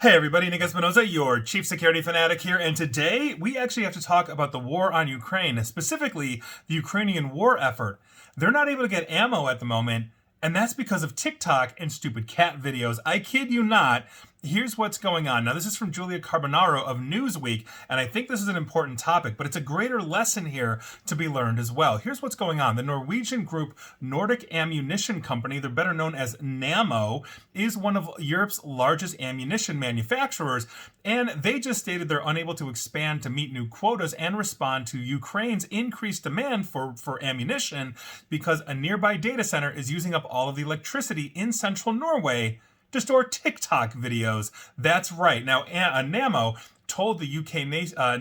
Hey everybody, Nick Espinoza, your chief security fanatic here, and today we actually have to talk about the war on Ukraine, specifically the Ukrainian war effort. They're not able to get ammo at the moment, and that's because of TikTok and stupid cat videos. I kid you not. Here's what's going on. Now, this is from Julia Carbonaro of Newsweek, and I think this is an important topic, but it's a greater lesson here to be learned as well. Here's what's going on. The Norwegian group Nordic Ammunition Company, they're better known as Nammo, is one of Europe's largest ammunition manufacturers, and they just stated they're unable to expand to meet new quotas and respond to Ukraine's increased demand for ammunition because a nearby data center is using up all of the electricity in central Norway to store TikTok videos. That's right. Now, Nammo told the UK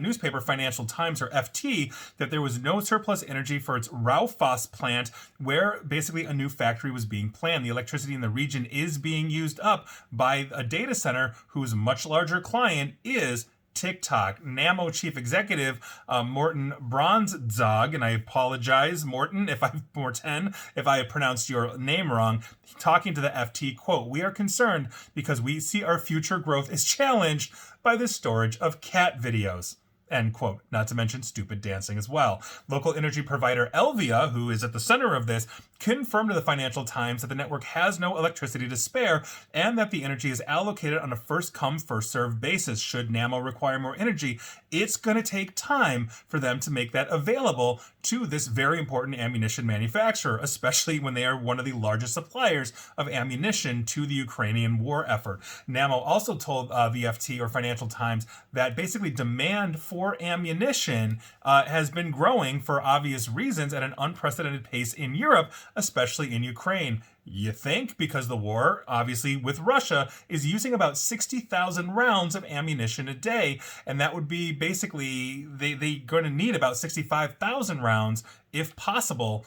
newspaper Financial Times, or FT, that there was no surplus energy for its Raufoss plant, where basically a new factory was being planned. The electricity in the region is being used up by a data center whose much larger client is TikTok. Nammo chief executive Morten Bronsdal, and I apologize, Morten, if I pronounced your name wrong, talking to the FT, quote, "We are concerned because we see our future growth is challenged by the storage of cat videos." End quote. Not to mention stupid dancing as well. Local energy provider Elvia, who is at the center of this, confirmed to the Financial Times that the network has no electricity to spare and that the energy is allocated on a first-come, first-served basis. Should Nammo require more energy, it's going to take time for them to make that available to this very important ammunition manufacturer, especially when they are one of the largest suppliers of ammunition to the Ukrainian war effort. Nammo also told the FT, or Financial Times, that basically demand for ammunition has been growing for obvious reasons at an unprecedented pace in Europe, especially in Ukraine. You think? Because the war, obviously, with Russia, is using about 60,000 rounds of ammunition a day, and that would be basically, they're going to need about 65,000 rounds, if possible,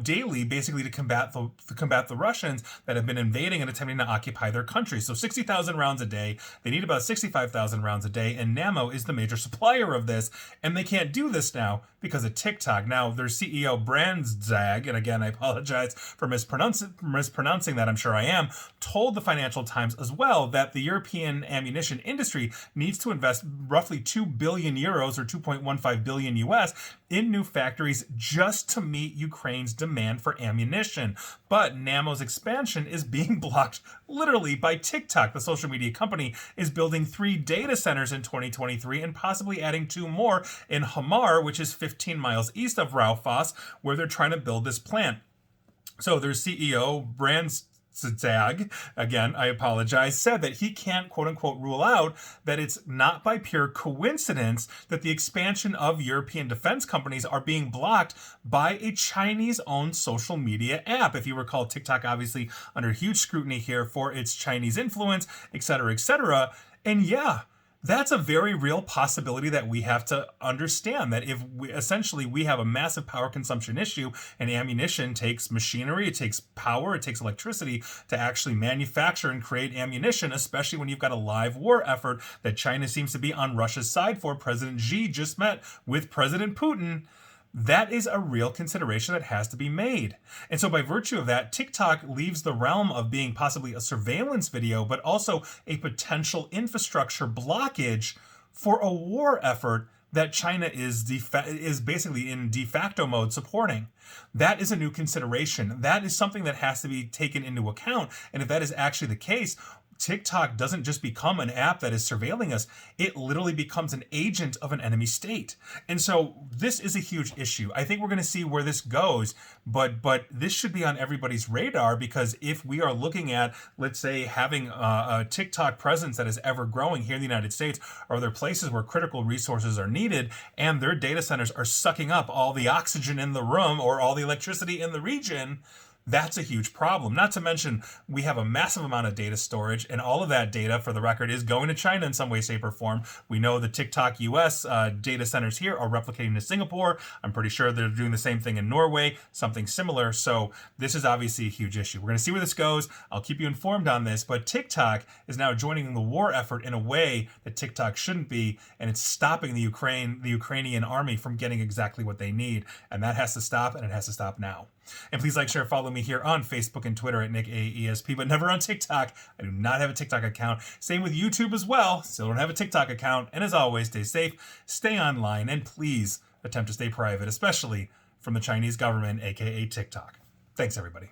daily, basically to combat the Russians that have been invading and attempting to occupy their country. So 60,000 rounds a day. They need about 65,000 rounds a day, and Nammo is the major supplier of this, and they can't do this now because of TikTok. Now, their CEO, Brandstad, and again, I apologize for mispronouncing that, I'm sure I am, told the Financial Times as well that the European ammunition industry needs to invest roughly 2 billion euros, or 2.15 billion US, in new factories just to meet Ukraine's demand for ammunition. But Nammo's expansion is being blocked literally by TikTok. The social media company is building 3 data centers in 2023 and possibly adding 2 more in Hamar, which is 15 miles east of Raufoss, where they're trying to build this plant. So their CEO, Brandstad, again, I apologize, said that he can't, quote unquote, rule out that it's not by pure coincidence that the expansion of European defense companies are being blocked by a Chinese-owned social media app. If you recall, TikTok obviously under huge scrutiny here for its Chinese influence, et cetera, et cetera. And yeah, that's a very real possibility that we have to understand, that if we have a massive power consumption issue, and ammunition takes machinery, it takes power, it takes electricity to actually manufacture and create ammunition, especially when you've got a live war effort that China seems to be on Russia's side for. President Xi just met with President Putin. That is a real consideration that has to be made. And so by virtue of that, TikTok leaves the realm of being possibly a surveillance video, but also a potential infrastructure blockage for a war effort that China is basically in de facto mode supporting. That is a new consideration. That is something that has to be taken into account. And if that is actually the case, TikTok doesn't just become an app that is surveilling us, it literally becomes an agent of an enemy state. And so this is a huge issue. I think we're going to see where this goes, but this should be on everybody's radar, because if we are looking at, let's say, having a TikTok presence that is ever growing here in the United States, or there are places where critical resources are needed and their data centers are sucking up all the oxygen in the room or all the electricity in the region, that's a huge problem. Not to mention, we have a massive amount of data storage, and all of that data, for the record, is going to China in some way, shape, or form. We know the TikTok US data centers here are replicating to Singapore. I'm pretty sure they're doing the same thing in Norway, something similar. So this is obviously a huge issue. We're going to see where this goes. I'll keep you informed on this, but TikTok is now joining the war effort in a way that TikTok shouldn't be, and it's stopping the Ukrainian army from getting exactly what they need, and that has to stop, and it has to stop now. And please like, share, follow me here on Facebook and Twitter at NickAESP, but never on TikTok. I do not have a TikTok account. Same with YouTube as well. Still don't have a TikTok account. And as always, stay safe, stay online, and please attempt to stay private, especially from the Chinese government, aka TikTok. Thanks, everybody.